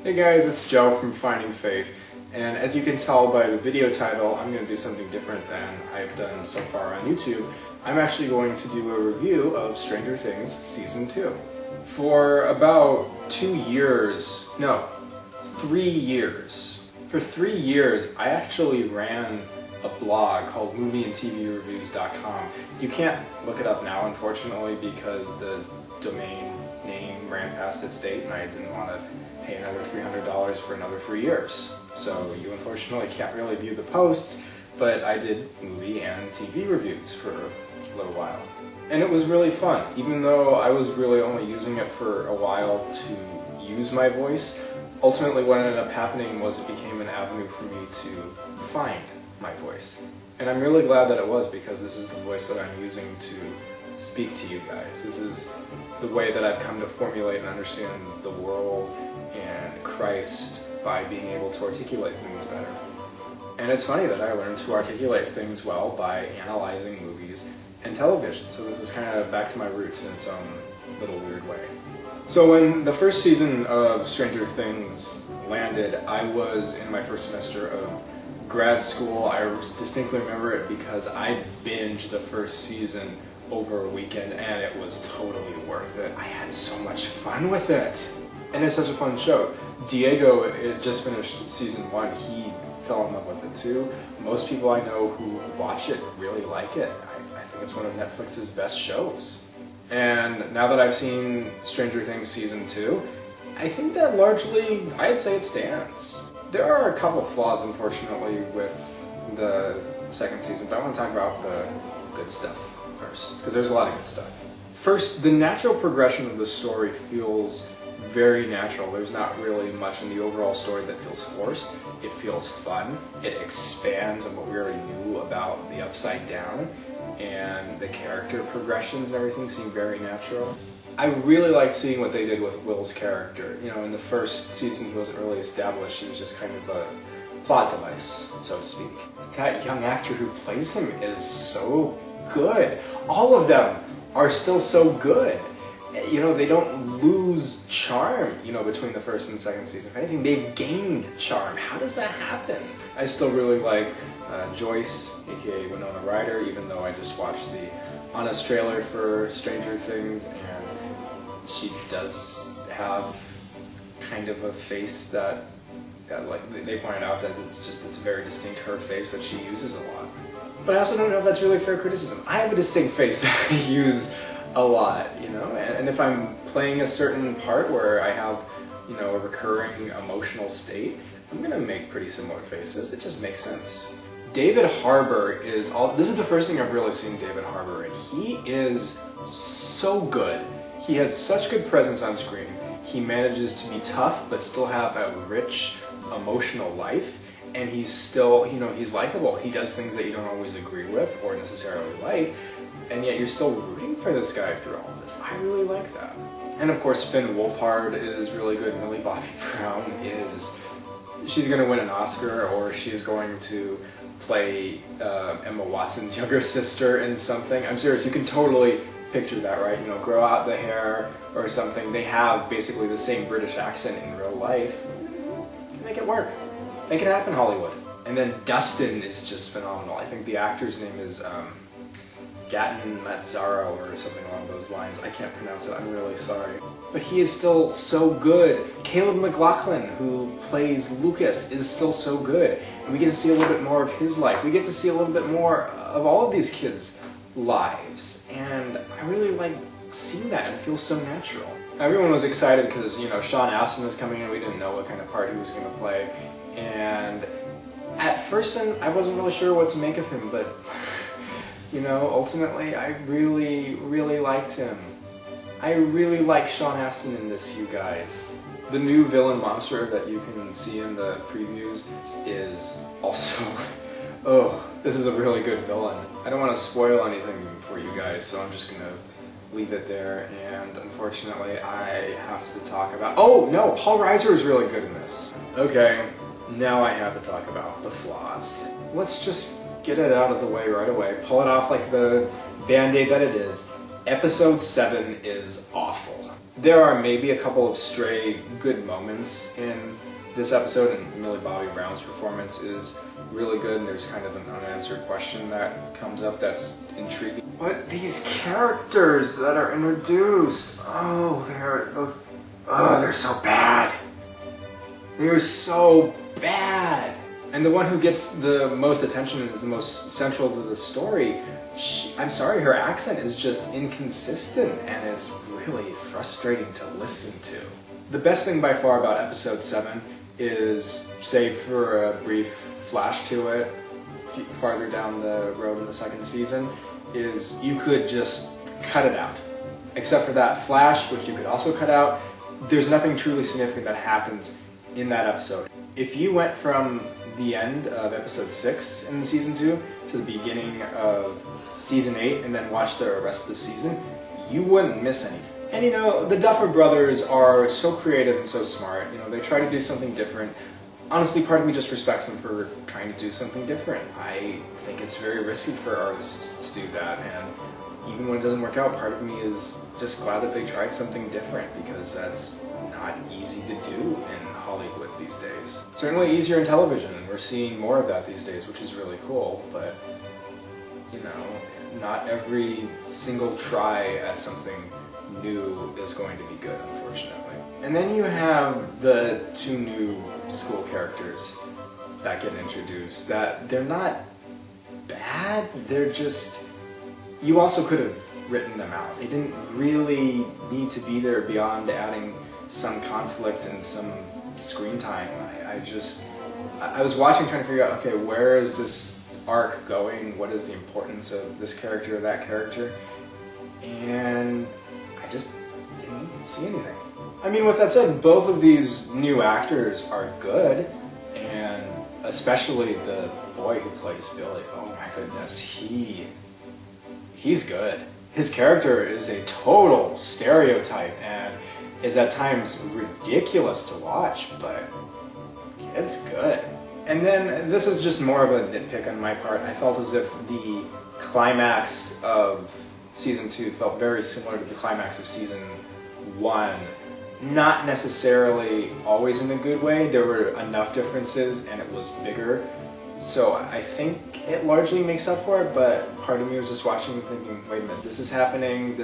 Hey guys, it's Joe from Finding Faith, and as you can tell by the video title, I'm going to do something different than I've done so far on YouTube. I'm actually going to do a review of Stranger Things Season 2. For about 2 years, no, 3 years. For 3 years, I actually ran a blog called movieandtvreviews.com. You can't look it up now, unfortunately, because the domain name ran past its date and I didn't want to pay another $300 for another 3 years. So you unfortunately can't really view the posts, but I did movie and TV reviews for a little while. And it was really fun, even though I was really only using it for a while to use my voice. Ultimately what ended up happening was it became an avenue for me to find my voice. And I'm really glad that it was, because this is the voice that I'm using to speak to you guys. This is the way that I've come to formulate and understand the world and Christ by being able to articulate things better. And it's funny that I learned to articulate things well by analyzing movies and television, so this is kind of back to my roots in its own little weird way. So when the first season of Stranger Things landed, I was in my first semester of grad school. I distinctly remember it because I binged the first season over a weekend and it was totally worth it. I had so much fun with it. And it's such a fun show. Diego, it just finished season 1, he fell in love with it too. Most people I know who watch it really like it. I think it's one of Netflix's best shows. And now that I've seen Stranger Things season 2, I think that largely, I'd say it stands. There are a couple flaws, unfortunately, with the second season, but I want to talk about the good stuff first, because there's a lot of good stuff. First, the natural progression of the story feels very natural. There's not really much in the overall story that feels forced. It feels fun. It expands on what we already knew about the Upside Down, and the character progressions and everything seem very natural. I really liked seeing what they did with Will's character. You know, in the first season he wasn't really established, he was just kind of a plot device, so to speak. That young actor who plays him is so good. All of them are still so good. You know, they don't lose charm, you know, between the first and second season. If anything, they've gained charm. How does that happen? I still really like Joyce, aka Winona Ryder, even though I just watched the honest trailer for Stranger Things, and she does have kind of a face that like they pointed out that it's very distinct, her face that she uses a lot. But I also don't know if that's really fair criticism. I have a distinct face that I use a lot, you know, and if I'm playing a certain part where I have, you know, a recurring emotional state, I'm gonna make pretty similar faces. It just makes sense. David Harbour is this is the first thing I've really seen David Harbour in. He is so good. He has such good presence on screen. He manages to be tough but still have a rich emotional life, and he's still, you know, he's likable. He does things that you don't always agree with or necessarily like, and yet you're still rooting for this guy through all of this. I really like that. And of course Finn Wolfhard is really good. Millie Bobby Brown is, she's going to win an Oscar, or she's going to play Emma Watson's younger sister in something. I'm serious, you can totally picture that, right? You know, grow out the hair or something. They have basically the same British accent in real life. Make it work. Make it happen, Hollywood. And then Dustin is just phenomenal. I think the actor's name is Gaten Mazzaro or something along those lines. I can't pronounce it, I'm really sorry. But he is still so good. Caleb McLaughlin, who plays Lucas, is still so good. And we get to see a little bit more of his life. We get to see a little bit more of all of these kids' lives. And I really like seeing that, and it feels so natural. Everyone was excited because, you know, Sean Astin was coming in. We didn't know what kind of part he was going to play. And at first I wasn't really sure what to make of him, but you know, ultimately I really, really liked him. I really like Sean Astin in this, you guys. The new villain monster that you can see in the previews is also, oh, this is a really good villain. I don't want to spoil anything for you guys, so I'm just going to leave it there, and unfortunately I have to talk about, oh no, Paul Reiser is really good in this. Okay, now I have to talk about the flaws. Let's just get it out of the way right away. Pull it off like the band-aid that it is. Episode 7 is awful. There are maybe a couple of stray good moments in this episode, and Millie Bobby Brown's performance is really good, and there's kind of an unanswered question that comes up that's intriguing. But these characters that are introduced, they're so bad. They're so bad. And the one who gets the most attention and is the most central to the story, I'm sorry, her accent is just inconsistent, and it's really frustrating to listen to. The best thing by far about episode 7 is, save for a brief flash to it farther down the road in the second season, is you could just cut it out. Except for that flash, which you could also cut out, there's nothing truly significant that happens in that episode. If you went from the end of episode 6 in season 2 to the beginning of season 8 and then watched the rest of the season, you wouldn't miss any. And you know, the Duffer Brothers are so creative and so smart. You know, they try to do something different. Honestly, part of me just respects them for trying to do something different. I think it's very risky for artists to do that, and even when it doesn't work out, part of me is just glad that they tried something different, because that's not easy to do in Hollywood these days. Certainly easier in television, and we're seeing more of that these days, which is really cool, but you know, not every single try at something new is going to be good, unfortunately. And then you have the 2 new school characters that get introduced, that they're not bad, they're just, you also could have written them out. They didn't really need to be there beyond adding some conflict and some screen time. I was watching trying to figure out, okay, where is this arc going? What is the importance of this character or that character? And I just didn't see anything. I mean, with that said, both of these new actors are good, and especially the boy who plays Billy, oh my goodness, he's good. His character is a total stereotype and is at times ridiculous to watch, but it's good. And then, this is just more of a nitpick on my part, I felt as if the climax of season 2 felt very similar to the climax of season 1. Not necessarily always in a good way. There were enough differences and it was bigger, so I think it largely makes up for it, but part of me was just watching and thinking, wait a minute, this is happening,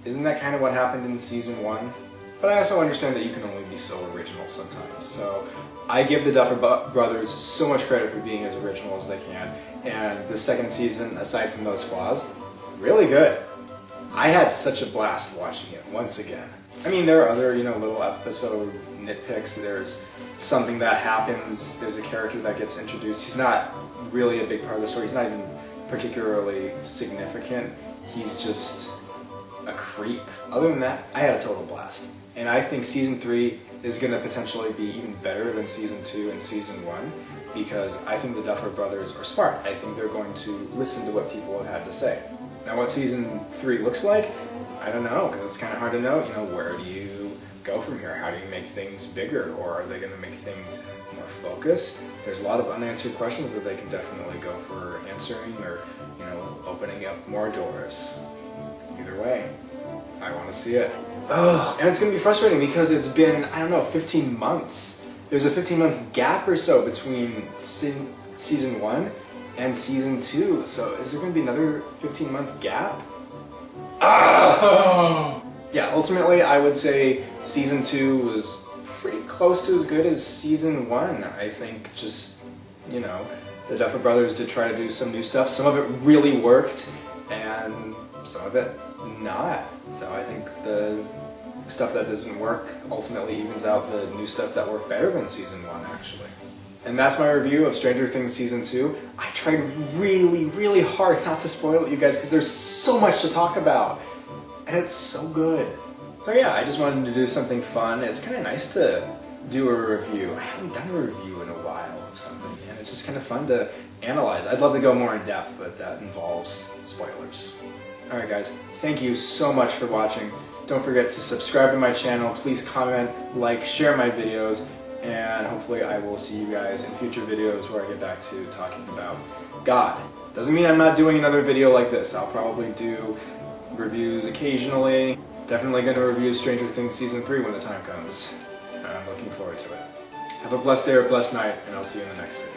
isn't that kind of what happened in season 1? But I also understand that you can only be so original sometimes, so I give the Duffer Brothers so much credit for being as original as they can, and the second season, aside from those flaws, really good. I had such a blast watching it once again. I mean, there are other, you know, little episode nitpicks. There's something that happens, there's a character that gets introduced. He's not really a big part of the story, he's not even particularly significant. He's just a creep. Other than that, I had a total blast. And I think season 3 is going to potentially be even better than season 2 and season 1, because I think the Duffer Brothers are smart. I think they're going to listen to what people have had to say. Now, what season 3 looks like, I don't know, because it's kind of hard to know. You know, where do you go from here? How do you make things bigger, or are they going to make things more focused? There's a lot of unanswered questions that they can definitely go for answering, or, you know, opening up more doors. Either way, I want to see it. Ugh, and it's going to be frustrating because it's been, I don't know, 15 months. There's a 15-month gap or so between season 1 and season 2, so is there going to be another 15-month gap? Ah! Yeah, ultimately I would say season 2 was pretty close to as good as season 1. I think just, you know, the Duffer Brothers did try to do some new stuff. Some of it really worked, and some of it not. So I think the stuff that doesn't work ultimately evens out the new stuff that worked better than season 1, actually. And that's my review of Stranger Things Season 2. I tried really, really hard not to spoil it, you guys, because there's so much to talk about. And it's so good. So yeah, I just wanted to do something fun. It's kind of nice to do a review. I haven't done a review in a while of something, and it's just kind of fun to analyze. I'd love to go more in depth, but that involves spoilers. Alright guys, thank you so much for watching. Don't forget to subscribe to my channel. Please comment, like, share my videos, and hopefully I will see you guys in future videos where I get back to talking about God. Doesn't mean I'm not doing another video like this. I'll probably do reviews occasionally. Definitely going to review Stranger Things Season 3 when the time comes. I'm looking forward to it. Have a blessed day or blessed night, and I'll see you in the next video.